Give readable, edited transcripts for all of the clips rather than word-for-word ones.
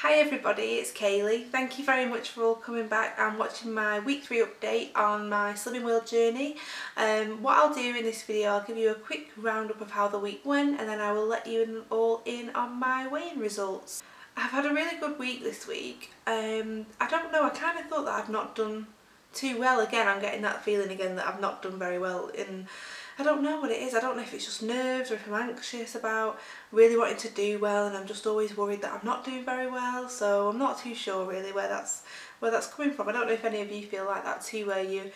Hi everybody, it's Kayleigh. Thank you very much for all coming back and watching my week 3 update on my Slimming World journey. What I'll do in this video, I'll give you a quick roundup of how the week went and then I will let you all in on my weigh-in results. I've had a really good week this week. I don't know, I kind of thought that I've not done too well. Again, I'm getting that feeling again that I've not done very well in, I don't know what it is. I don't know if it's just nerves or if I'm anxious about really wanting to do well and I'm just always worried that I'm not doing very well. So I'm not too sure really where that's coming from. I don't know if any of you feel like that too, where you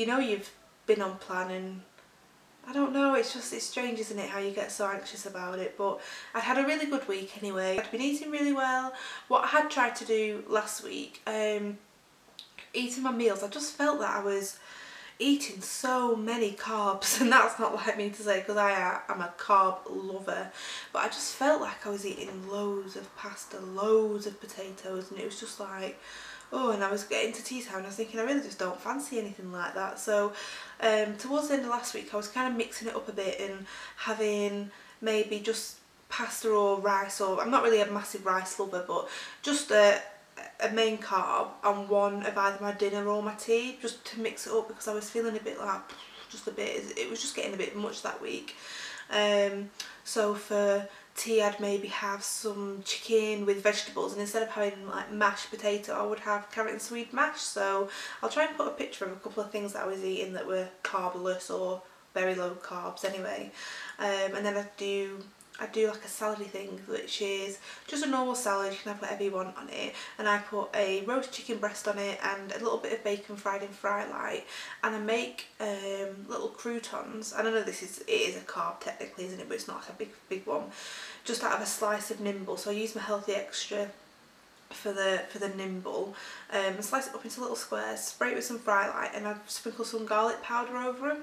know you've been on plan and I don't know, it's strange, isn't it, how you get so anxious about it. But I'd had a really good week anyway. I'd been eating really well. What I had tried to do last week, eating my meals, I just felt that I was eating so many carbs, and that's not like me to say because I'm a carb lover, but I just felt like I was eating loads of pasta, loads of potatoes, and it was just like, oh, and I was getting to tea time and I was thinking I really just don't fancy anything like that. So towards the end of last week I was kind of mixing it up a bit and having maybe just pasta or rice, or I'm not really a massive rice lover, but just a main carb and one of either my dinner or my tea, just to mix it up because I was feeling a bit like, it was just getting a bit much that week. So for tea I'd maybe have some chicken with vegetables, and instead of having like mashed potato I would have carrot and swede mash. So I'll try and put a picture of a couple of things that I was eating that were carbless or very low carbs anyway. And then I do like a salady thing, which is just a normal salad. You can have whatever you want on it, and I put a roast chicken breast on it and a little bit of bacon fried in fry light, and I make little croutons. I don't know, it is a carb technically, isn't it, but it's not like a big one, just out of a slice of Nimble. So I use my Healthy Extra for the Nimble, and slice it up into little squares, spray it with some fry light, and I sprinkle some garlic powder over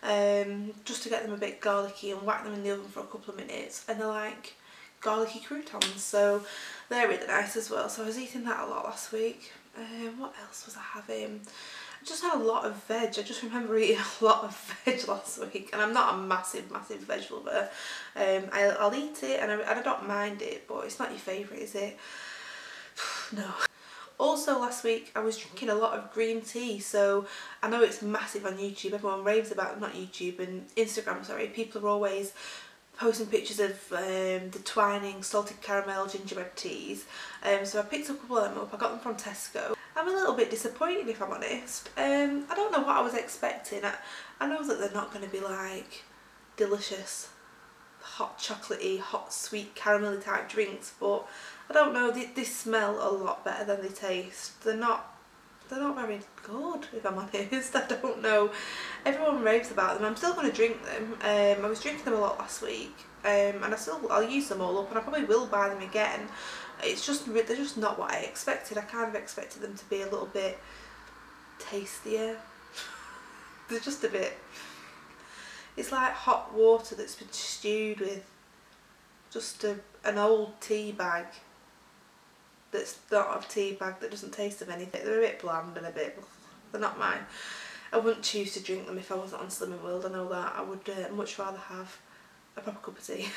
them, just to get them a bit garlicky, and whack them in the oven for a couple of minutes, and they're like garlicky croutons, so they're really nice as well. So I was eating that a lot last week. What else was I having? I just had a lot of veg. I just remember eating a lot of veg last week, and I'm not a massive veg lover. I'll eat it and I don't mind it, but it's not your favourite, is it? No. Also last week I was drinking a lot of green tea. So I know it's massive on YouTube, everyone raves about it, not YouTube, and Instagram, sorry. People are always posting pictures of the Twining salted caramel gingerbread teas. So I picked a couple of them up. I got them from Tesco. I'm a little bit disappointed, if I'm honest. I don't know what I was expecting. I know that they're not going to be like delicious hot chocolatey, hot sweet caramelly type drinks, but I don't know, they smell a lot better than they taste. They're not very good, if I'm honest. I don't know, everyone raves about them. I'm still going to drink them. I was drinking them a lot last week, and I'll use them all up, and I probably will buy them again. It's just, they're just not what I expected. I kind of expected them to be a little bit tastier. They're just a bit, it's like hot water that's been stewed with just an old tea bag that's not a tea bag, that doesn't taste of anything. They're a bit bland and they're not mine. I wouldn't choose to drink them if I wasn't on Slimming World, I know that. I would much rather have a proper cup of tea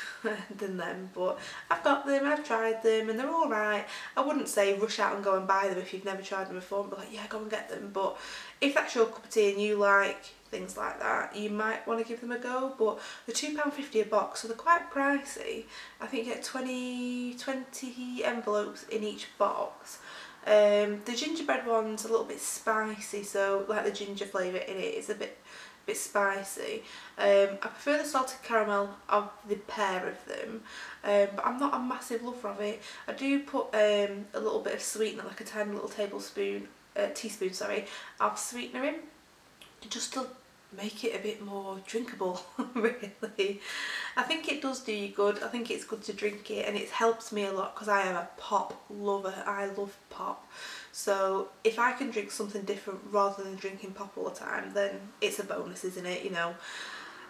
than them, but I've got them, I've tried them, and they're alright. I wouldn't say rush out and go and buy them if you've never tried them before and be like, yeah, go and get them, but if that's your cup of tea and you like things like that, you might want to give them a go. But they're £2.50 a box, so they're quite pricey. I think you get 20 envelopes in each box. The gingerbread one's a little bit spicy, so like the ginger flavour in it is a bit spicy. I prefer the salted caramel of the pair of them, but I'm not a massive lover of it. I do put a little bit of sweetener, like a tiny little teaspoon, sorry, of sweetener in, just to make it a bit more drinkable, really. I think it does do you good. I think it's good to drink it, and it helps me a lot because I am a pop lover. I love pop. So if I can drink something different rather than drinking pop all the time, then it's a bonus, isn't it? You know,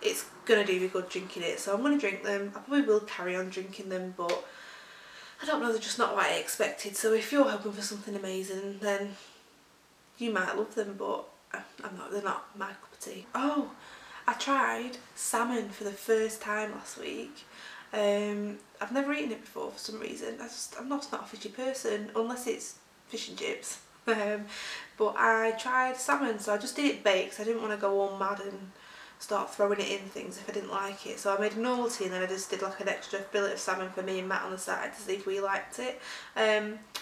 it's gonna do me good drinking it. So I'm gonna drink them. I probably will carry on drinking them, but I don't know, they're just not what I expected. So if you're hoping for something amazing, then you might love them, but they're not my cup of tea. Oh, I tried salmon for the first time last week. I I've never eaten it before for some reason. I'm not a fishy person unless it's fish and chips. But I tried salmon, so I just did it baked. I didn't want to go all mad and start throwing it in things if I didn't like it. So I made a normal tea and then I just did like an extra fillet of salmon for me and Matt on the side to see if we liked it.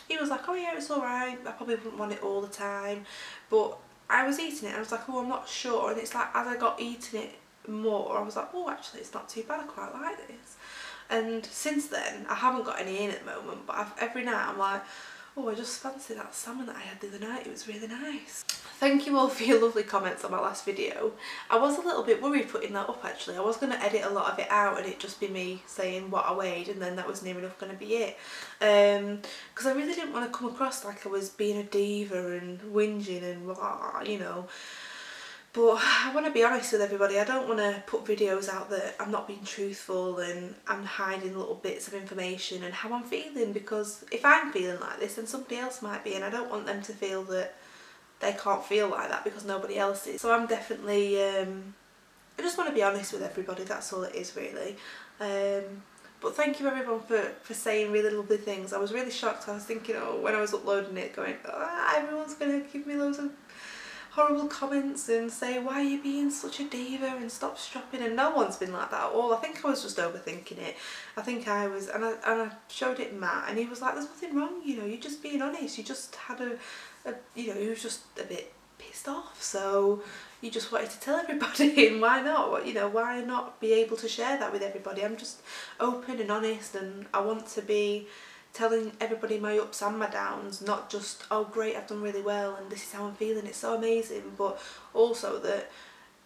He was like, oh yeah, it's alright, I probably wouldn't want it all the time. But I was eating it and I was like, oh, I'm not sure. And it's like, as I got eating it more, I was like, oh, actually it's not too bad, I quite like this. And since then, I haven't got any in at the moment, but every night I'm like, oh, I just fancy that salmon that I had the other night, it was really nice. Thank you all for your lovely comments on my last video. I was a little bit worried putting that up actually. I was going to edit a lot of it out and it just be me saying what I weighed, and then that was near enough going to be it. Because I really didn't want to come across like I was being a diva and whinging and blah, you know. But I want to be honest with everybody. I don't want to put videos out that I'm not being truthful and I'm hiding little bits of information and how I'm feeling, because if I'm feeling like this then somebody else might be, and I don't want them to feel that they can't feel like that because nobody else is. So I'm definitely, I just want to be honest with everybody, that's all it is really. But thank you everyone for saying really lovely things. I was really shocked. I was thinking, oh, when I was uploading it, going, oh, everyone's going to give me loads of horrible comments and say, why are you being such a diva and stop stropping, and no one's been like that at all. I think I was just overthinking it. I think I was, and I showed it Matt and he was like, there's nothing wrong, you know, you're just being honest, you just had you know, he was just a bit pissed off, so you just wanted to tell everybody, and why not? You know, why not be able to share that with everybody? I'm just open and honest, and I want to be telling everybody my ups and my downs, not just, oh great, I've done really well and this is how I'm feeling, it's so amazing, but also that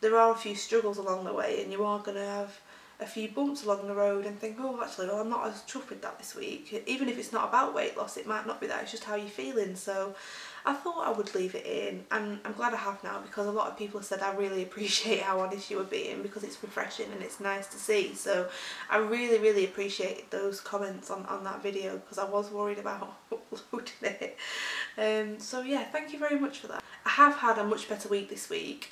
there are a few struggles along the way and you are going to have a few bumps along the road and think, oh actually, well, I'm not as chuffed with that this week. Even if it's not about weight loss, it might not be that, it's just how you're feeling. So I thought I would leave it in, and I'm glad I have now, because a lot of people have said I really appreciate how honest you were being, because it's refreshing and it's nice to see. So I really appreciate those comments on that video, because I was worried about uploading it. So yeah, thank you very much for that. I have had a much better week this week.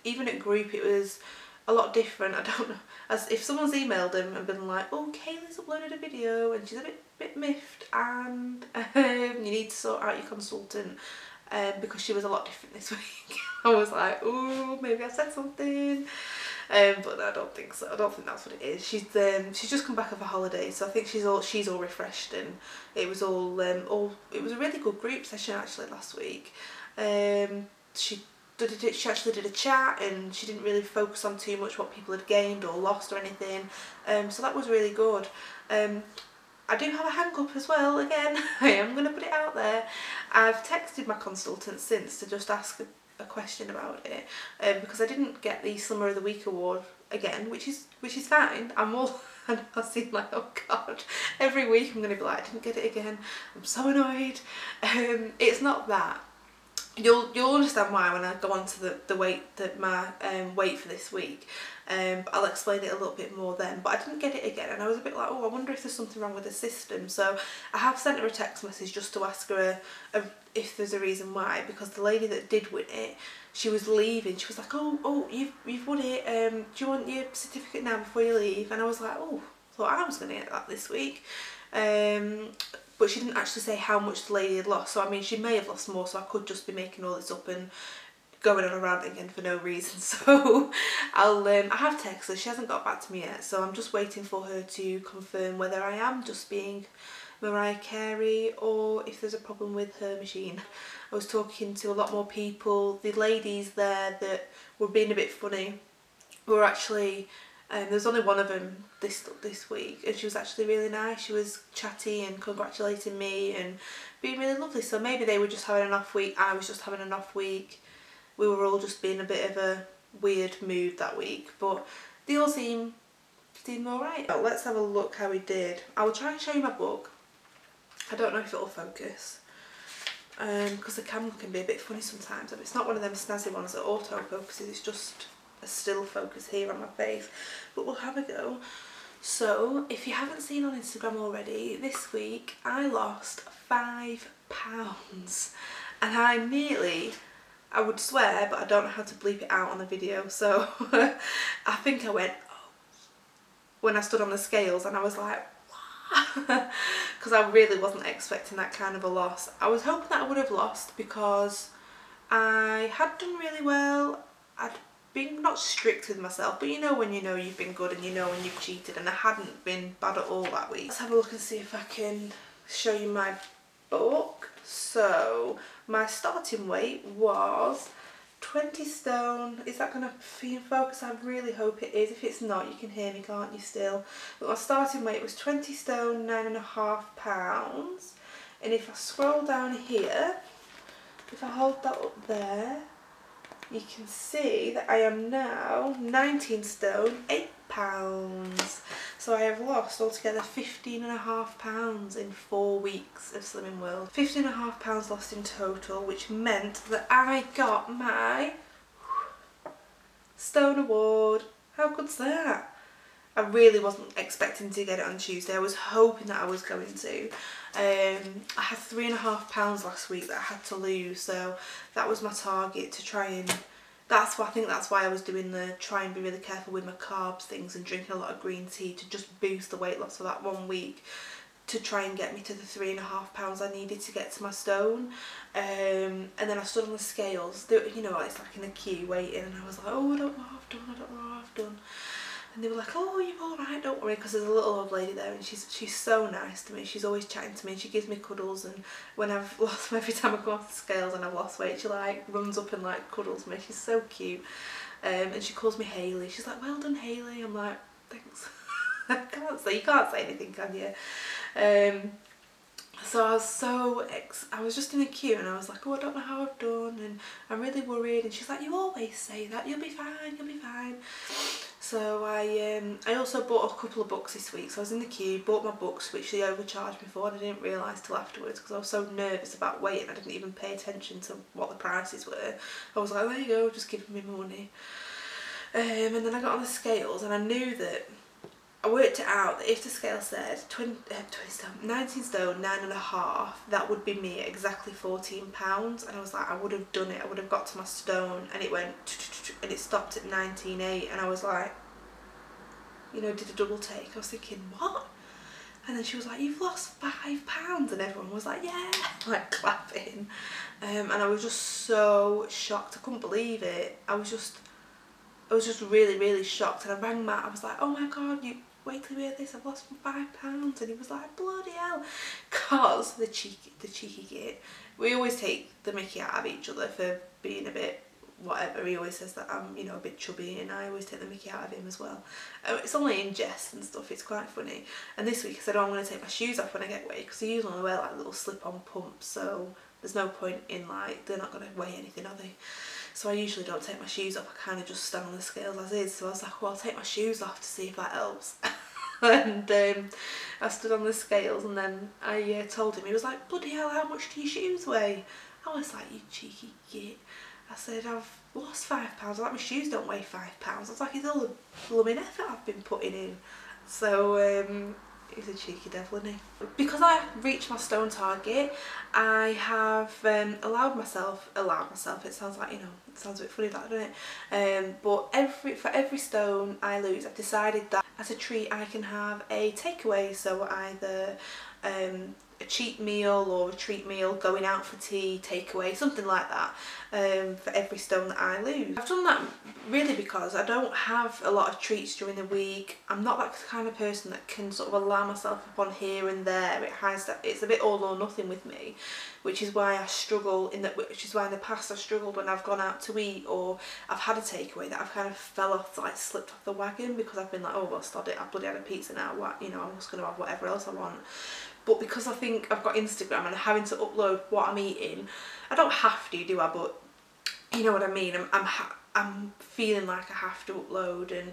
Even at group it was a lot different. I don't know, as if someone's emailed them and been like, oh, Kayleigh's uploaded a video and she's a bit miffed and you need to sort out your consultant, because she was a lot different this week. I was like, oh, maybe I said something, but no, I don't think so. I don't think that's what it is. She's just come back off a holiday, so I think she's all refreshed, and it was all it was a really good group session actually last week. She actually did a chat, and she didn't really focus on too much what people had gained or lost or anything, so that was really good. I do have a hang up as well, again. I am going to put it out there. I've texted my consultant since to just ask a question about it, because I didn't get the Summer of the Week award again, which is fine. And I seem like, oh god, every week I'm going to be like, I didn't get it again, I'm so annoyed. It's not that. You'll understand why when I go on to my weight for this week. I'll explain it a little bit more then, but I didn't get it again, and I was a bit like, oh, I wonder if there's something wrong with the system. So I have sent her a text message just to ask her if there's a reason why, because the lady that did win it, she was leaving. She was like, oh, you've won it, do you want your certificate now before you leave? And I was like, oh, I thought I was going to get that this week. But she didn't actually say how much the lady had lost, so I mean she may have lost more, so I could just be making all this up and going on a rant again for no reason. So I have texted her, she hasn't got back to me yet, so I'm just waiting for her to confirm whether I am just being Mariah Carey or if there's a problem with her machine. I was talking to a lot more people. The ladies there that were being a bit funny were actually, there's only one of them this week, and she was actually really nice. She was chatty and congratulating me and being really lovely. So maybe they were just having an off week, I was just having an off week. We were all just being a bit of a weird mood that week, but they all seem alright. Let's have a look how we did. I will try and show you my book. I don't know if it'll focus, because the camera can be a bit funny sometimes. It's not one of them snazzy ones that auto focuses, it's just a still focus here on my face, but we'll have a go. So if you haven't seen on Instagram already, this week I lost 5 pounds, and I would swear, but I don't know how to bleep it out on the video, so I think I went, oh, when I stood on the scales, and I was like, because I really wasn't expecting that kind of a loss. I was hoping that I would have lost because I had done really well. I'd been not strict with myself, but you know when you know you've been good and you know when you've cheated, and I hadn't been bad at all that week. Let's have a look and see if I can show you my book. So my starting weight was 20 stone. Is that going to be in focus? I really hope it is. If it's not, you can hear me, can't you still? But my starting weight was 20 stone, 9.5 pounds. And if I scroll down here, if I hold that up there, you can see that I am now 19 stone, 8 pounds. So I have lost altogether 15.5 pounds in 4 weeks of Slimming World. 15.5 pounds lost in total, which meant that I got my Stone Award. How good's that? I really wasn't expecting to get it on Tuesday. I was hoping that I was going to. I had 3.5 pounds last week that I had to lose, so that was my target to try and... I think that's why I was doing the try and be really careful with my carbs things and drinking a lot of green tea to just boost the weight loss for that 1 week, to try and get me to the 3.5 pounds I needed to get to my stone. And then I stood on the scales. You know, it's like in a queue waiting, and I was like, oh, I don't know what I've done, I don't know what I've done. And they were like, oh, you're all right, don't worry, because there's a little old lady there, and she's so nice to me. She's always chatting to me, and she gives me cuddles, and when I've lost, every time I go off the scales and I've lost weight, she like runs up and like cuddles me. She's so cute. And she calls me Kayleigh. She's like, well done, Kayleigh. I'm like, thanks. You can't say anything, can you? So I was just in a queue, and I was like, oh, I don't know how I've done, and I'm really worried. And she's like, you always say that, you'll be fine, you'll be fine. So I also bought a couple of books this week. So I was in the queue, bought my books, which they overcharged me for, and I didn't realise till afterwards because I was so nervous about waiting. I didn't even pay attention to what the prices were. I was like, there you go, just giving me money. And then I got on the scales, and I knew that, I worked it out that if the scale said 19 stone, 9.5, that would be me at exactly 14 pounds. And I was like, I would have done it. I would have got to my stone, and it went, and it stopped at 19.8. And I was like, you know, did a double take. I was thinking, what? And then she was like, you've lost 5 pounds. And everyone was like, yeah, like clapping. And I was just so shocked. I couldn't believe it. I was just really, really shocked. And I rang Matt. I was like, oh my God, wait till you hear this, I've lost 5 pounds. And he was like, bloody hell. Cause the cheeky git, we always take the mickey out of each other for being a bit whatever. He always says that I'm, you know, a bit chubby, and I always take the mickey out of him as well. It's only in jest and stuff, it's quite funny. And this week I said, oh, I'm going to take my shoes off when I get weighed, because I usually wear like little slip-on pumps, so there's no point in, like, they're not going to weigh anything, are they? So I usually don't take my shoes off, I kind of just stand on the scales as is. So I was like, well, I'll take my shoes off to see if that helps. And I stood on the scales, and then I told him. He was like, bloody hell, how much do your shoes weigh? I was like, you cheeky git. I said, I've lost 5 pounds. I was like, my shoes don't weigh 5 pounds. I was like, it's all the blooming effort I've been putting in. So he's a cheeky devil, isn't he? Because I reached my stone target, I have allowed myself, it sounds like, you know, it sounds a bit funny that, doesn't it? But for every stone I lose, I've decided that as a treat I can have a takeaway, so either a cheap meal or a treat meal, going out for tea, takeaway, something like that, for every stone that I lose. I've done that really because I don't have a lot of treats during the week. I'm not that kind of person that can sort of allow myself upon here and there. It's a bit all or nothing with me, which is why I struggle which is why in the past I struggled when I've gone out to eat or I've had a takeaway that I've kind of fell off, like slipped off the wagon, because I've been like, oh well, stop it, I've bloody had a pizza now, what, you know, I'm just going to have whatever else I want. But because I think I've got Instagram and I'm having to upload what I'm eating, I don't have to, do I? But you know what I mean. I'm feeling like I have to upload, and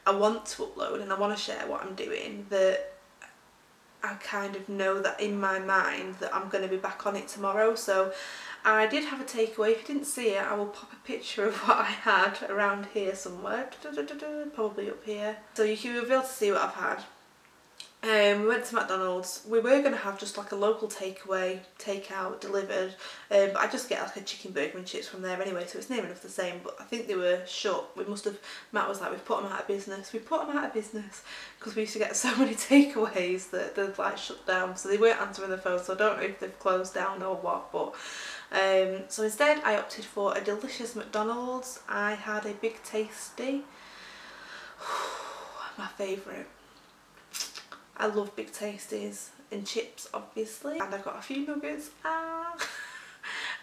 I want to upload, and I want to share what I'm doing. That I kind of know that in my mind that I'm going to be back on it tomorrow. So I did have a takeaway. If you didn't see it, I will pop a picture of what I had around here somewhere. Probably up here. So you can be able to see what I've had. We went to McDonald's. We were going to have just like a local takeout delivered, but I just get like a chicken burger and chips from there anyway, so it's near enough the same. But I think they were shut. Matt was like, we've put them out of business. We put them out of business because we used to get so many takeaways that they'd like shut down, so they weren't answering the phone, so I don't know if they've closed down or what. But so instead I opted for a delicious McDonald's. I had a Big Tasty. My favourite. I love Big Tasties and chips obviously, and I got a few nuggets and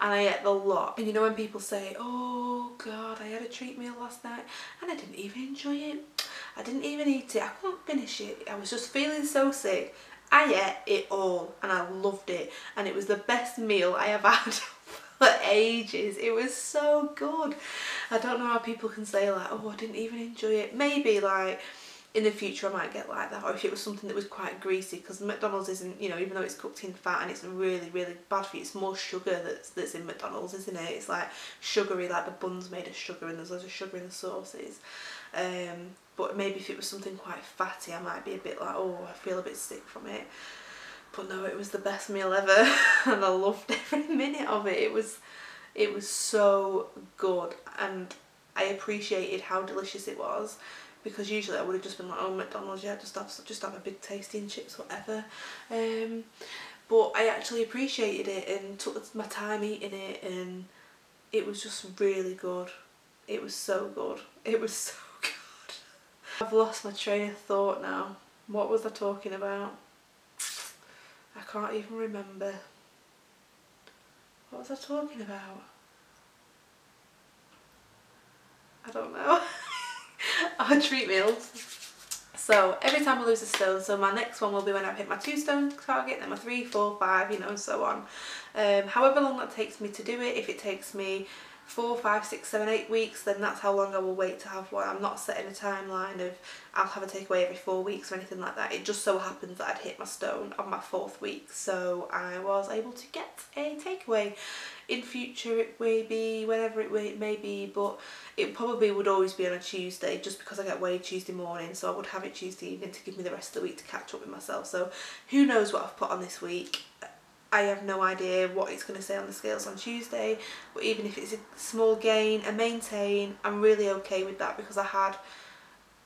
I ate the lot. And you know when people say, oh god, I had a treat meal last night and I didn't even enjoy it, I didn't even eat it, I couldn't finish it, I was just feeling so sick. I ate it all and I loved it, and it was the best meal I have had for ages. It was so good. I don't know how people can say like, oh I didn't even enjoy it. Maybe like in the future I might get like that, or if it was something that was quite greasy, because McDonald's isn't, you know, even though it's cooked in fat and it's really bad for you, it's more sugar that's in McDonald's, isn't it? It's like sugary, like the bun's made of sugar and there's loads of sugar in the sauces. But maybe if it was something quite fatty I might be a bit like, oh I feel a bit sick from it. But no, it was the best meal ever and I loved every minute of it. It was so good, and I appreciated how delicious it was, because usually I would have just been like, oh McDonald's, yeah, just have a Big Tasty and chips, whatever. But I actually appreciated it and took my time eating it, and it was just really good. It was so good. It was so good. I've lost my train of thought now. What was I talking about? I can't even remember. What was I talking about? I don't know. Our treat meals. So every time I lose a stone, so my next one will be when I've hit my 2 stone target, then my 3, 4, 5, you know, and so on. However long that takes me to do it, if it takes me 4, 5, 6, 7, 8 weeks, then that's how long I will wait to have one. I'm not setting a timeline of I'll have a takeaway every 4 weeks or anything like that. It just so happens that I'd hit my stone on my 4th week, so I was able to get a takeaway. In future it may be whenever it may be, but it probably would always be on a Tuesday, just because I get weighed Tuesday morning, so I would have it Tuesday evening to give me the rest of the week to catch up with myself. So who knows what I've put on this week. I have no idea what it's going to say on the scales on Tuesday, but even if it's a small gain, a maintain, I'm really okay with that, because I had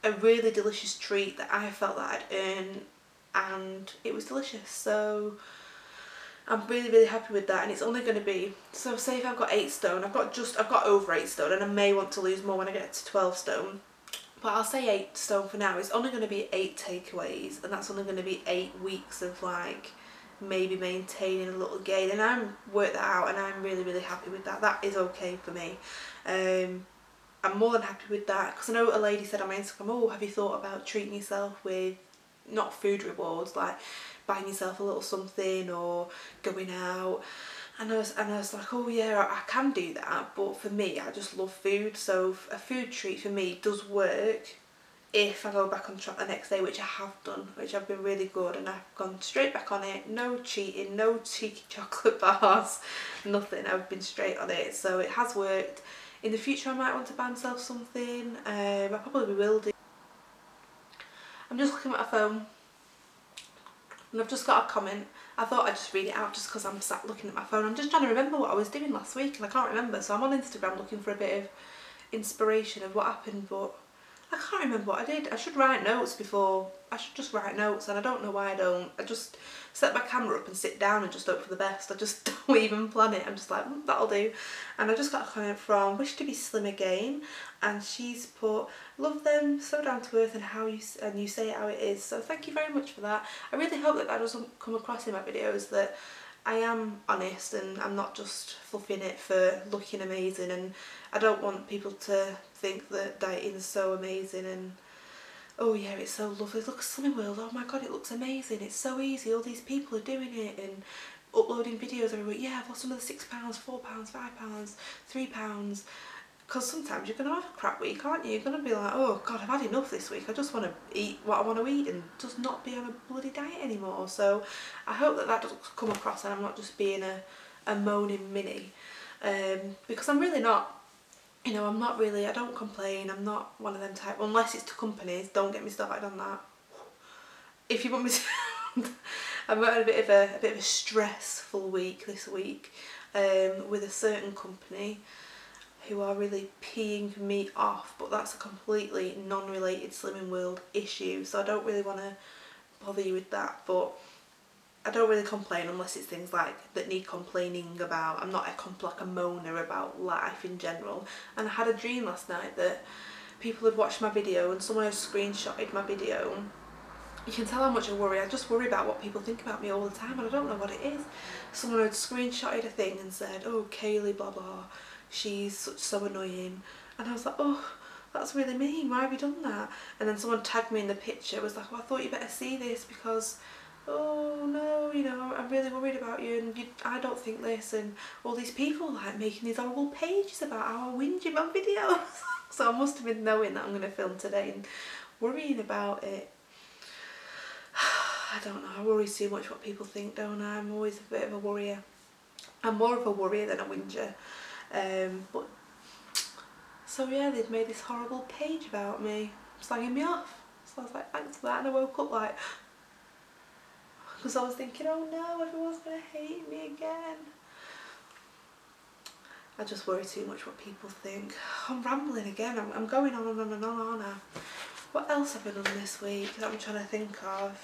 a really delicious treat that I felt that I'd earned and it was delicious. So I'm really happy with that, and it's only going to be, so say if I've got 8 stone, I've got over 8 stone, and I may want to lose more when I get to 12 stone, but I'll say 8 stone for now. It's only going to be 8 takeaways, and that's only going to be 8 weeks of like maybe maintaining a little gain, and I'm worked that out, and I'm really happy with that. That is okay for me. I'm more than happy with that, because I know a lady said on my Instagram, oh have you thought about treating yourself with not food rewards, like buying yourself a little something or going out, and I was like, oh yeah, I can do that, but for me I just love food, so a food treat for me does work if I go back on track the next day, which I have done, which I've been really good, and I've gone straight back on it, no cheating, no cheeky chocolate bars, nothing. I've been straight on it, so it has worked. In the future I might want to buy myself something, I probably will do. I'm just looking at my phone and I've just got a comment. I thought I'd just read it out just because I'm sat looking at my phone. I'm just trying to remember what I was doing last week and I can't remember, so I'm on Instagram looking for a bit of inspiration of what happened, but I can't remember what I did. I should write notes before, I should just write notes, and I don't know why I don't. I just set my camera up and sit down and just hope for the best. I just don't even plan it. I'm just like, that'll do. And I just got a comment from Wish to be Slim Again, and she's put, love them, so down to earth, and you say it how it is. So thank you very much for that. I really hope that that doesn't come across in my videos, that I am honest and I'm not just fluffing it for looking amazing, and I don't want people to think that dieting is so amazing and oh yeah it's so lovely, look at Slimming World, oh my god it looks amazing, it's so easy, all these people are doing it and uploading videos every week. Yeah, I've lost another £6, £4, £5, £3, because sometimes you're going to have a crap week, aren't you? You're going to be like, oh god, I've had enough this week, I just want to eat what I want to eat and just not be on a bloody diet anymore. So I hope that that doesn't come across and I'm not just being a moaning Minnie, because I'm really not, you know, I'm not really, I don't complain, I'm not one of them type, unless it's to companies, don't get me started on that. if you want me to, I've had a bit of a stressful week this week with a certain company who are really peeing me off, but that's a completely non-related Slimming World issue, so I don't really want to bother you with that. But I don't really complain unless it's things like that need complaining about. I'm not like a moaner about life in general. And I had a dream last night that people had watched my video and someone had screenshotted my video. You can tell how much I worry. I just worry about what people think about me all the time and I don't know what it is. Someone had screenshotted a thing and said, oh, Kayleigh blah blah, she's so annoying. And I was like, oh, that's really mean, why have you done that? And then someone tagged me in the picture, was like, well, I thought you better see this because, oh no, you know, I'm really worried about you and I don't think this, and all these people like making these horrible pages about how I whinge in my videos. So I must have been knowing that I'm going to film today and worrying about it. I don't know, I worry too much what people think, don't I? I'm always a bit of a worrier. I'm more of a worrier than a whinger. But so yeah, they'd made this horrible page about me, slagging me off. So I was like, thanks for that, and I woke up like, because I was thinking, oh no, everyone's going to hate me again. I just worry too much what people think. I'm rambling again, I'm going on and on and on, aren't I? What else have I done this week that I'm trying to think of?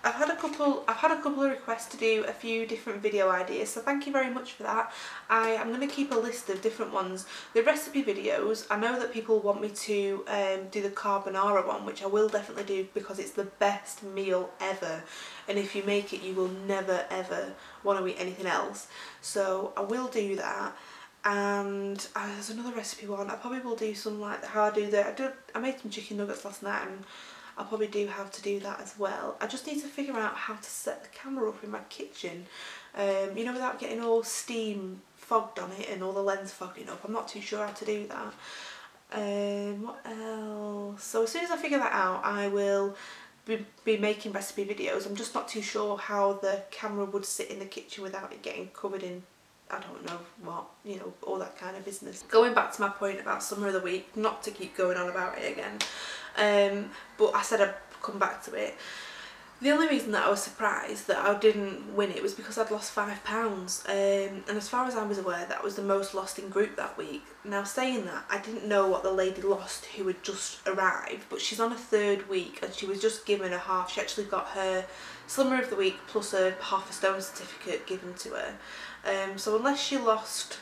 I've had a couple of requests to do a few different video ideas, so thank you very much for that. I am going to keep a list of different ones. The recipe videos, I know that people want me to do the carbonara one, which I will definitely do because it's the best meal ever, and if you make it you will never ever want to eat anything else, so I will do that. And there's another recipe one, I probably will do some like how I made some chicken nuggets last night and I'll probably do how to do that as well. I just need to figure out how to set the camera up in my kitchen, you know, without getting all steam fogged on it and all the lens fogging up. I'm not too sure how to do that. What else? So as soon as I figure that out, I will be making recipe videos. I'm just not too sure how the camera would sit in the kitchen without it getting covered in, I don't know what, you know, all that kind of business. Going back to my point about summer of the week, not to keep going on about it again, but I said I'd come back to it. The only reason that I was surprised that I didn't win it was because I'd lost £5, and as far as I was aware that was the most lost in group that week. Now saying that, I didn't know what the lady lost who had just arrived, but she's on her 3rd week and she was just given a half. She actually got her Slimmer of the Week plus a half a stone certificate given to her. So unless she lost,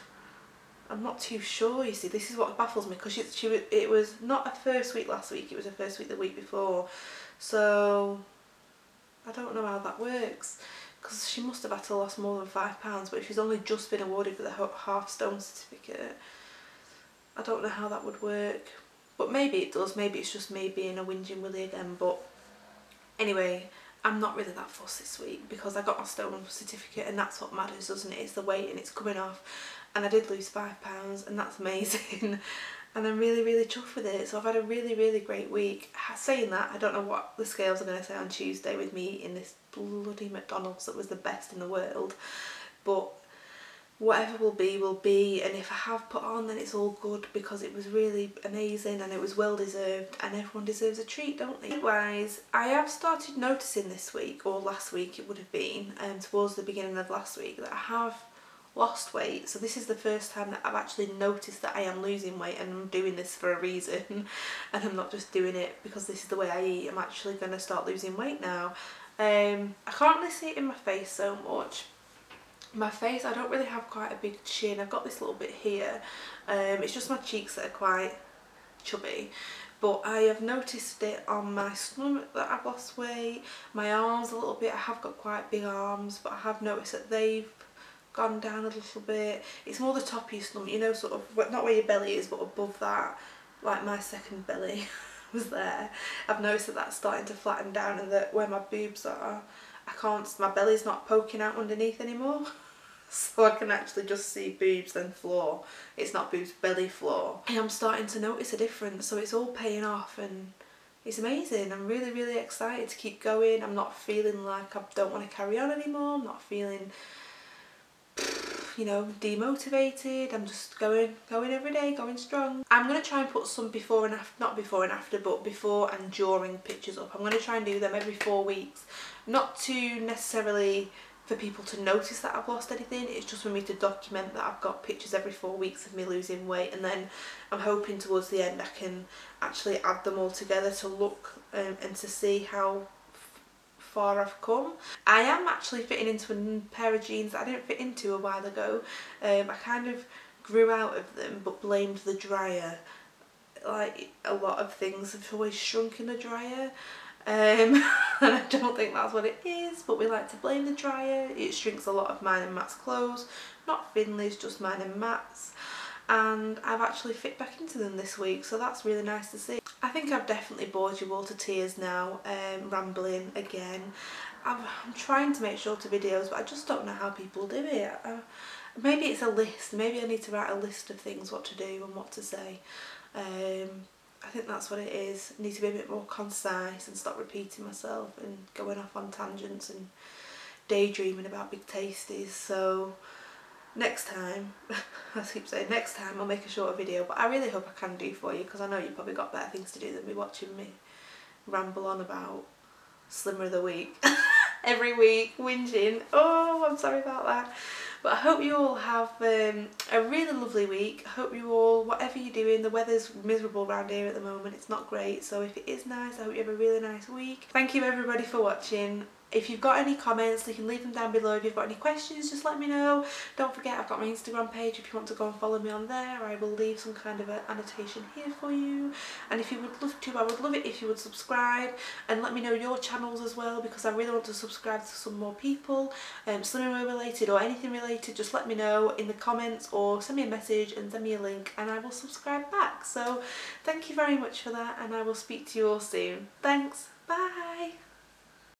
I'm not too sure, you see. This is what baffles me, because it was not her 1st week last week, it was her 1st week the week before. So I don't know how that works, because she must have had to lost more than £5, but if she's only just been awarded with a half stone certificate, I don't know how that would work. But maybe it does, maybe it's just me being a whinging willy again. But anyway, I'm not really that fussed this week because I got my stone certificate and that's what matters, doesn't it? It's the weight and it's coming off, and I did lose £5 and that's amazing. And I'm really, really chuffed with it. So I've had a really, really great week. Saying that, I don't know what the scales are going to say on Tuesday with me eating this bloody McDonald's that was the best in the world. But whatever will be, and if I have put on then it's all good because it was really amazing and it was well deserved, and everyone deserves a treat, don't they? Likewise, I have started noticing this week, or last week it would have been, towards the beginning of last week, that I have lost weight. So this is the first time that I've actually noticed that I am losing weight, and I'm doing this for a reason and I'm not just doing it because this is the way I eat. I'm actually going to start losing weight now. I can't really see it in my face so much. My face, I don't really have quite a big chin. I've got this little bit here. It's just my cheeks that are quite chubby. But I have noticed it on my stomach that I've lost weight. My arms a little bit. I have got quite big arms, but I have noticed that they've gone down a little bit. It's more the top of your stomach, you know, sort of, not where your belly is, but above that, like my second belly was there. I've noticed that that's starting to flatten down, and that where my boobs are, my belly's not poking out underneath anymore. So I can actually just see boobs and floor. It's not boobs, belly floor. And I'm starting to notice a difference, so it's all paying off and it's amazing. I'm really, really excited to keep going. I'm not feeling like I don't want to carry on anymore. I'm not feeling you know, demotivated. I'm just going every day, going strong. I'm going to try and put some before and after, not before and after, but before and during pictures up. I'm going to try and do them every 4 weeks. Not to necessarily for people to notice that I've lost anything, it's just for me to document that I've got pictures every 4 weeks of me losing weight, and then I'm hoping towards the end I can actually add them all together to look and to see how far I've come. I am actually fitting into a pair of jeans that I didn't fit into a while ago. I kind of grew out of them but blamed the dryer. Like a lot of things have always shrunk in the dryer. And I don't think that's what it is, but we like to blame the dryer. It shrinks a lot of mine and Matt's clothes, not Finley's, just mine and Matt's, and I've actually fit back into them this week, so that's really nice to see. I think I've definitely bored you all to tears now, rambling again. I'm trying to make shorter videos, but I just don't know how people do it. Maybe it's a list, maybe I need to write a list of things what to do and what to say. I think that's what it is. I need to be a bit more concise and stop repeating myself and going off on tangents and daydreaming about big tasties. So next time, I keep saying next time, I'll make a shorter video, but I really hope I can do for you, because I know you've probably got better things to do than be watching me ramble on about Slimmer of the Week every week, whinging. Oh, I'm sorry about that. But I hope you all have a really lovely week. I hope you all, whatever you're doing, the weather's miserable around here at the moment. It's not great, so if it is nice, I hope you have a really nice week. Thank you everybody for watching. If you've got any comments, you can leave them down below. If you've got any questions, just let me know. Don't forget, I've got my Instagram page if you want to go and follow me on there. I will leave some kind of an annotation here for you. And if you would love to, I would love it if you would subscribe and let me know your channels as well, because I really want to subscribe to some more people, slimming related or anything related. Just let me know in the comments or send me a message and send me a link and I will subscribe back. So thank you very much for that, and I will speak to you all soon. Thanks, bye.